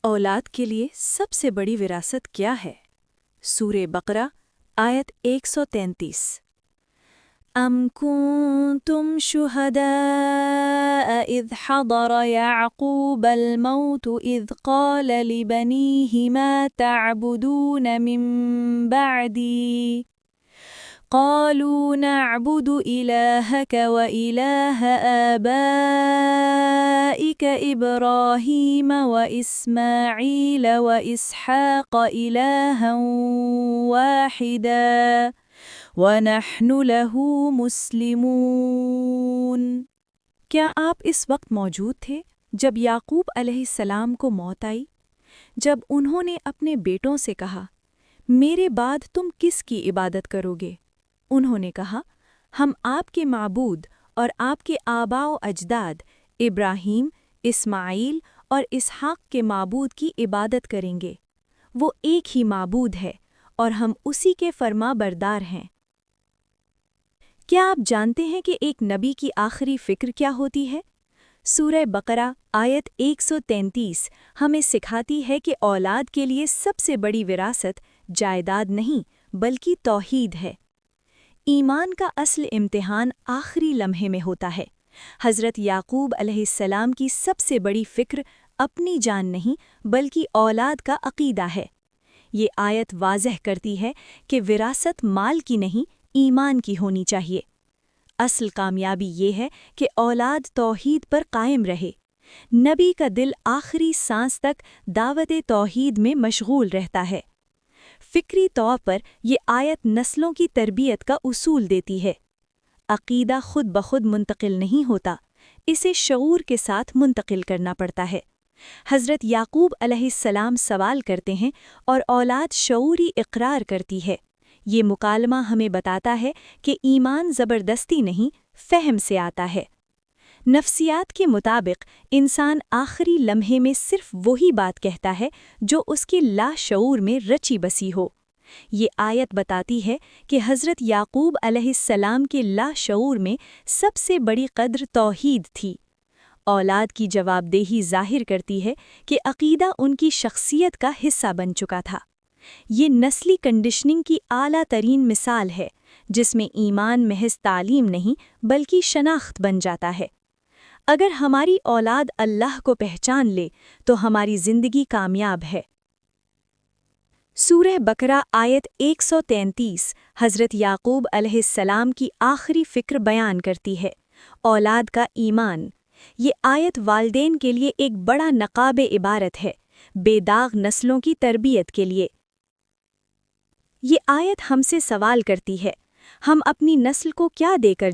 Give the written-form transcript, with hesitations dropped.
اولاد کے لیے سب سے بڑی وراثت کیا ہے؟ سورہ بقرہ آیت 133۔ ام کنتم شہداء اذ حضر یعقوب الموت اذ قال لبنیہ ما تعبدون من بعدی قالوا نعبد إلهك وإله آبائك إبراهيم وإسماعيل وإسحاق إلها واحدا ونحن له مسلمون۔ کیا آپ اس وقت موجود تھے جب یعقوب علیہ السلام کو موت آئی، جب انہوں نے اپنے بیٹوں سے کہا میرے بعد تم کس کی عبادت کرو گے؟ انہوں نے کہا ہم آپ کے معبود اور آپ کے آباء و اجداد ابراہیم، اسماعیل اور اسحاق کے معبود کی عبادت کریں گے۔ وہ ایک ہی معبود ہے اور ہم اسی کے فرما بردار ہیں۔ کیا آپ جانتے ہیں کہ ایک نبی کی آخری فکر کیا ہوتی ہے؟ سورہ بقرہ آیت 133 ہمیں سکھاتی ہے کہ اولاد کے لیے سب سے بڑی وراثت جائیداد نہیں بلکہ توحید ہے۔ ایمان کا اصل امتحان آخری لمحے میں ہوتا ہے۔ حضرت یعقوب علیہ السلام کی سب سے بڑی فکر اپنی جان نہیں بلکہ اولاد کا عقیدہ ہے۔ یہ آیت واضح کرتی ہے کہ وراثت مال کی نہیں ایمان کی ہونی چاہیے۔ اصل کامیابی یہ ہے کہ اولاد توحید پر قائم رہے۔ نبی کا دل آخری سانس تک دعوت توحید میں مشغول رہتا ہے۔ فکری طور پر یہ آیت نسلوں کی تربیت کا اصول دیتی ہے۔ عقیدہ خود بخود منتقل نہیں ہوتا، اسے شعور کے ساتھ منتقل کرنا پڑتا ہے۔ حضرت یعقوب علیہ السلام سوال کرتے ہیں اور اولاد شعوری اقرار کرتی ہے۔ یہ مکالمہ ہمیں بتاتا ہے کہ ایمان زبردستی نہیں، فہم سے آتا ہے۔ نفسیات کے مطابق انسان آخری لمحے میں صرف وہی بات کہتا ہے جو اس کے لاشعور میں رچی بسی ہو۔ یہ آیت بتاتی ہے کہ حضرت یعقوب علیہ السلام کے لاشعور میں سب سے بڑی قدر توحید تھی۔ اولاد کی جواب دہی ظاہر کرتی ہے کہ عقیدہ ان کی شخصیت کا حصہ بن چکا تھا۔ یہ نسلی کنڈیشننگ کی اعلیٰ ترین مثال ہے، جس میں ایمان محض تعلیم نہیں بلکہ شناخت بن جاتا ہے۔ اگر ہماری اولاد اللہ کو پہچان لے تو ہماری زندگی کامیاب ہے۔ سورہ بقرہ آیت 133 حضرت یعقوب علیہ السلام کی آخری فکر بیان کرتی ہے، اولاد کا ایمان۔ یہ آیت والدین کے لیے ایک بڑا نقاب عبارت ہے، بے داغ نسلوں کی تربیت کے لیے۔ یہ آیت ہم سے سوال کرتی ہے، ہم اپنی نسل کو کیا دے کر